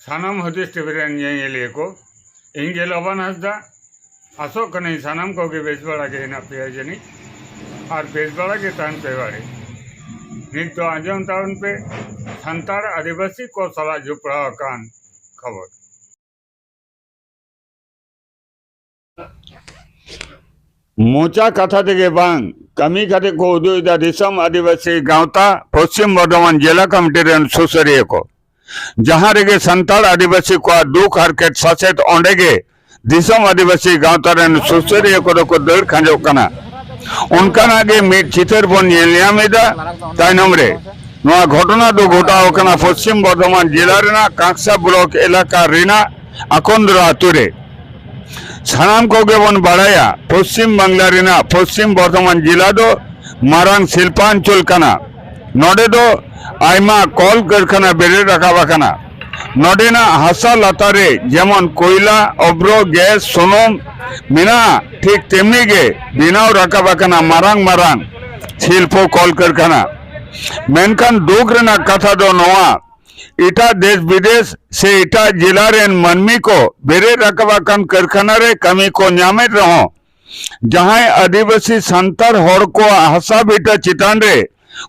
सानाम हदीस TV rain ये को इंगे लबन हसदा आसो कने सानाम को के बेस बड़ा के ना पे जनी और बेस बड़ा के तान पे वाले नित तो आजम टाउन पे संताड़ आदिवासी को सला जुपड़ा कान खबर मोचा कथा থেকে বাং কামি কাটে কো উদয়দা দিসম আদিবাসী গাঁওতা পশ্চিম বর্ধমান জেলা কমিটির সুসরিয়ে को जहां रेगे संताल आदिवासी को दुख हरकत सचेत ओंडेगे दिसम आदिवासी गांवतारेन सुसरिये को दर खांजो कना उनका आगे मिट चितर बन येलियामेदा ताइनम रे नोआ घटना दो घटाओ कना पश्चिम बर्धमान जिला रेना कांक्सा ब्लॉक इलाका रेना आकोंद्रा आतुरे सानाम को बन बाड़ाया पश्चिम बांग्ला रेना पश्चिम बर्धमान जिला दो मारांग शिल्पांचल कना नोडे दो आयमा कल कारखाना बेरे रखाबाखाना नोडेना हासा लातारे जेमन कोयला अब्रो गैस सोनम मिना ठीक तेमनी गे बिनाव रखाबाखाना मारांग मारांग शिल्प कल कारखाना मेनखान दुख रेना कथा दो नोआ इटा देश विदेश से इटा जिला रेन मनमी को बेरे रखाबाखान कारखाना रे कमी को न्यामे रहो जहां आदिवासी संतार हर को हासा बेटा चितान रे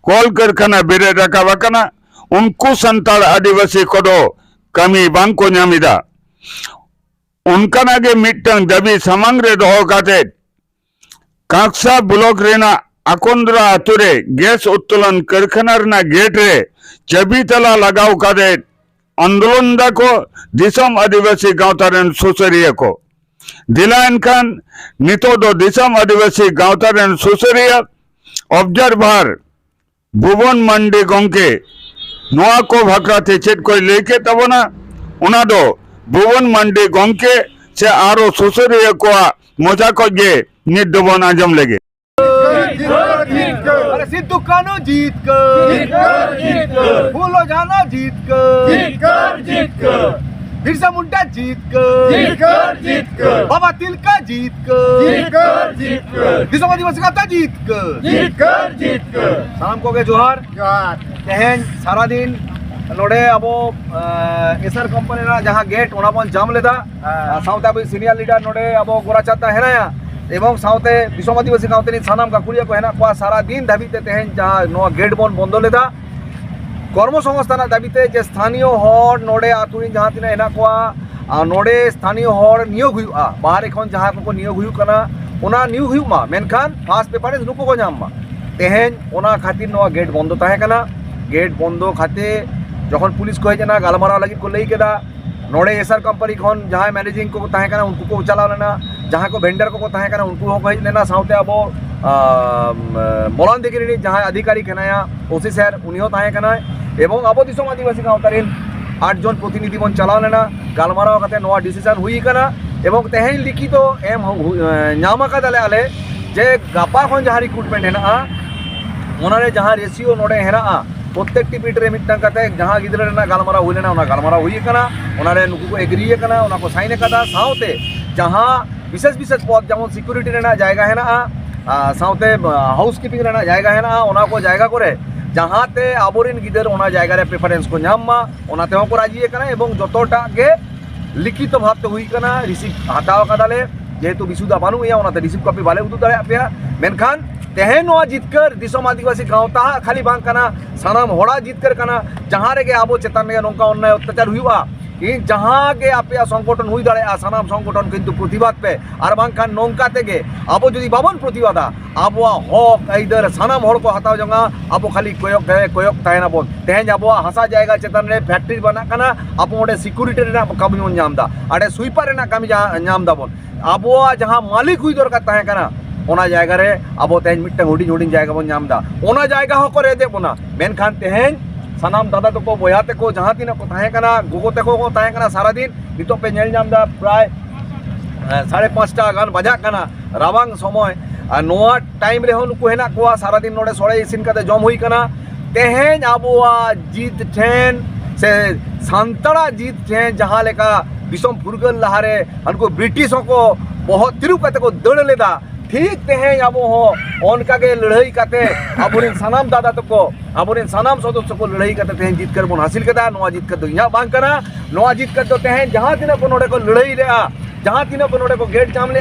कल कारखाना बेरे रखाबाखाना उनको संताल आदिवासी को कमी बांग को न्यामिदा उनका नागे मिट्टंग दबी समांग रे दोहो काते काक्सा ब्लॉक रेना आकोंद्रा आतुरे गैस उत्तोलन कारखाना रेना गेट रे चबी तला लगाव काते आंदोलन दा को दिसम आदिवासी गांवतारेन सुसरिये को दिलायन खान नितो दो दिसम आदिवासी गांवतारेन सुसरिये ऑब्जर्वर भुवन मंडी गंके नोआ को भाकराते चेत कोई लेके तबना उना दो भुवन मंडी गंके से आरो सुसरिये को मोजा को गे नित दोबन आजम लेगे अरे सिद्धू कानो जीत कर फूलो जाना जीत कर बिरसा मुंडा जीत कर बाबा तिलका जीत कर दिसम आदिवासी गाता जीत कर सालाम को गे जोहार तेहेन सारा दिन नोडे अब एसआर कंपनी ना जहां गेट ओना बन जाम लेदा साउथ अब सीनियर लीडर नोडे अब गोराचाता हेनाया एवं साउथे दिसम आदिवासी गांवते सानाम गाकुड़िया को हेना को सारा दिन धाबीते तेहेन जहां नो गेट बन बंद लेदा कर्मसंस्थान दाबीते जे स्थानीय हर नोडे आतुरी जहां तिना हेना को नोडे स्थानीय हर नियोग हुआ बाहर एखन जहां को नियोग हुई कना ओना नियोग हुई मा मेनखान फास्ट पेपर नुको को नाम मा तेहेन ओना खातिर नो गेट बंद ताहे कना गेट बंद खाते जखन पुलिस को हेजना गालमारा लगी को लई केदा नोडे एसआर कंपनी खन जहां मैनेजिंग को ताहे कना उनको को चलाव लेना जहां को वेंडर को ताहे कना उनको को हेजना साउते अब मोलान देखिनी जहां अधिकारी कनाया ओसी सर उनियो ताहे कना एवं अब दिसम आदिवासी गांवतारेन 8 जन प्रतिनिधि बन चलाव लेना गालमाराव कते नोआ डिसीजन हुई कना एवं तेहेन लिखित एम नामा का दले आले जे गापा खन जहां रिक्रूटमेंट हेना ओनारे जहां रेशियो नोडे हेना प्रत्येक टी पीट रे मिटन कते जहां गिदरे ना गालमारा हुई लेना ओना गालमारा हुई कना ओनारे नुकु को एग्री कना ओना को साइन कदा साउते जहां विशेष विशेष पद जेमन सिक्योरिटी रेना जायगा हेना साउते हाउसकीपिंग रेना जायगा हेना ओना को जायगा करे जहांते आबोरिन गिदर ओना जायगा रे प्रेफरेंस को नामा ओनाते हो को राजी कना एवं जतोटा के लिखित भावते हुई कना रिसीव हटाव कदाले जेहेतु विसुदा बानु या ओनाते रिसीव कॉपी बाले उदु दाड़े आपया मेनखान तेहेन नोआ जीतकर दिसम आदिवासी गांवता खाली बांग कना सानाम होड़ा जीतकर कना जहां रे आबो चेतन रे नोंका अन्याय अत्याचार हुआ कि जहां के आपया संगठन हुई दाड़े सानाम संगठन किंतु प्रतिबाद पे आर बांग खान नोंका तेगे आबो जदि बाबन प्रतिबादा आबो हक इधर सानाम हर को हताव जंगा आबो खाली कोयक ताहेना बोन तेहेन आबो हासा जायगा चेतन रे फैक्ट्री बना कना आबो ओडे सिक्योरिटी रेना कमी बन नामदा आडे स्वीपर रेना कमी नामदा बोन आबो जहां मालिक हुई दरकार ताहे कना ओना जायगा रे आबो तेहेन मिट्टन हुडिंग हुडिंग जायगा बन नामदा ओना जायगा हो को रे दे बोना मेनखान तेहेन सानाम दादा तको बयाते को जहां तिना को ताहे कना गोगो तको को ताहे कना सारा दिन नितो पे नेल नामदा प्राय 5:30 गान बजा कना रावांग समय नोआ टाइम रे हो नुको हेना को सारा दिन नोडे सोड़े इसिन कते जम हुई कना तेहेन आबोआ जीत ठेन से सांतड़ा जीत ठेन जहां लेका दिसम फुरगल लहारे हनको ब्रिटिश को बहुत तिरु कते को दड़ लेदा ठीक तेहें अब हो उनका के लड़ाई करते अबुरिन सनाम दादा तको अबुरिन सनाम सदस्य को लड़ाई करते तेहें जीत कर बन हासिल करता नोआ जीत कर दो यहाँ बांग करा नोआ जीत कर दो तेहें जहाँ तीना को नोड़े को लड़ाई ले जहाँ तीना को नोड़े को गेट जाम ले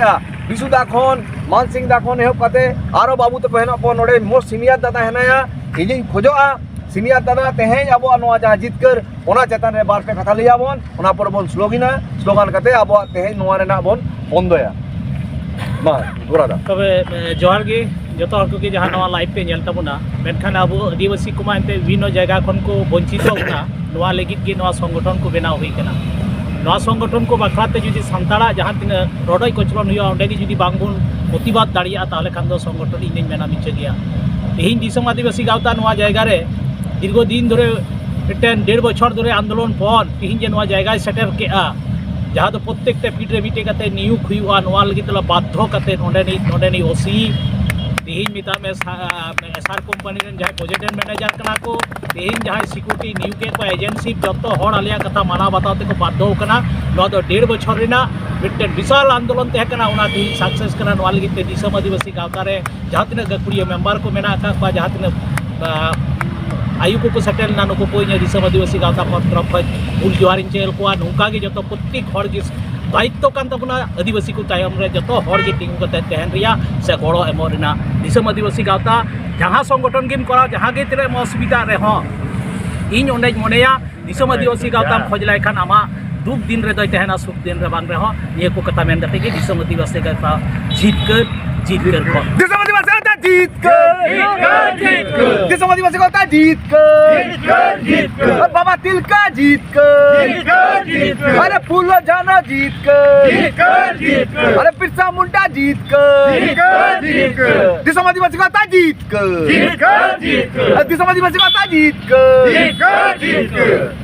विशु दाखोन मान सिंह दाखोन एहब काते आरो बाबू तको हेना को नोड़े मोर सीनियर दादा हेनाया इजिं खोजोआ सीनियर दादा तेहें अब नोआ जहाँ जीत कर ओना चेतन रे बार पे कथा लिया बोन ओना पर बोन स्लोगान करते अब तेहें नोआ रेना बोन बंदोया मा गोरादा तबे जोहार गे जतो हर को जहाँ नवा लाइव पे नेल तबना मेनखान अब आदिवासी कुमा एंते विभिन्न जगह खन को वंचित होना नवा लगित के नवा संगठन को बनाव हुई कना नवा संगठन को बाखराते जुदी संताड़ा जहाँ तीन रडई कचरन हुआ ओंडे गे जुदी बांगबन प्रतिबाद दाड़िया ताहले खान दो संगठन इन मेना मिचे गया तेहिं दिसम आदिवासी गावता नवा जगह रे दीर्घ दिन धरे मिट्टन 1.5 बछर धरे आंदोलन पर तेहिं जे नवा जगह सेटर केआ जहाँ तो प्रत्येकते पीठे मीटे करते नियुक हुआ नवा लगी तला बाध्य करते नोडे ओसी तेहिं मिता में एसआर कंपनी जहाँ प्रोजेक्ट मैनेजर कना को तेहिं जहाँ सिक्योरिटी नियुके को एजेंसी जतो हर आलिया कथा माना बताते को बाध्य कना नवा दो 1.5 बछर रेना मिट्टन विशाल आंदोलन तहे कना ओना तेहिं सक्सेस कना नवा लगी ते दिसम आदिवासी गावता रे जहाँ तिना गाकुड़िया मेंबर को मेना का जहाँ तिना आयु को सेटल ना नुको को दिसम आदिवासी गावता तरफ भूल जोहारिन चेल को नौका के जो प्रत्येक हर के दायित्व कान तबना आदिवासी को तायम रे जो हर के तिंगु कते तहन रिया से गड़ो एमो रेना दिसम आदिवासी गावता जहाँ संगठन गेम करा जहाँ के तेरे असुविधा रे हो इन ओंडे मनेया दिसम आदिवासी गावता खोजलाय खान आमा दुख दिन रे दय तहना सुख दिन रे बांग रे हो ये को कथा मेन कते के दिसम आदिवासी गावता जीत कर को दिसम आदिवासी गावता जीत कर दिसम आदिवासी गावता जीत कर बाबा तिलका जीत कर अरे फूलो जाना जीत कर अरे बिरसा मुंडा जीत कर दिसम आदिवासी गावता जीत कर दिसम आदिवासी गावता जीत कर